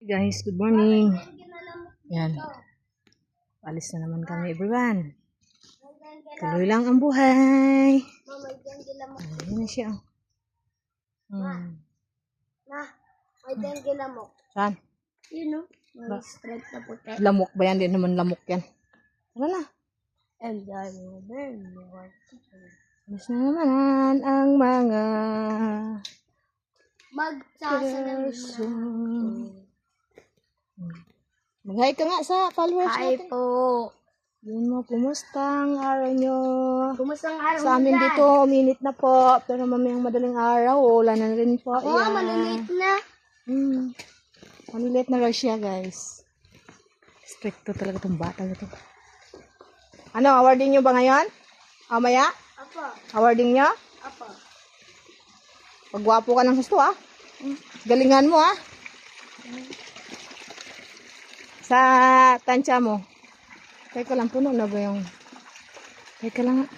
Guys, good morning. Yan. Alis na naman kami, everyone. Tuloy lang ang buhay. Ayan na siya. Ma, may dengue lamok. Saan? Yun o. May stripe na puti. Lamok ba yan? Di naman lamok yan. Ano na? And I will burn you. Alis na naman ang mga Magsasalamin person. na. Mag-hi ka nga sa followers Hi natin. po. Yun mo, kumusta ang araw nyo? Kumusta ang araw Sa amin nila? dito, uminit na po. Pero mamayang madaling araw, ulan na rin po. Oo, maliliit na. Malilit na raw siya, guys. Stricto talaga itong bata na ito. Ano, awarding nyo ba ngayon? Maya? Apo. Awarding nyo? Apo. Pagwapo ka ng gusto, galingan mo, Sa tansya mo. Teka lang, puno na ba yung... Teka lang,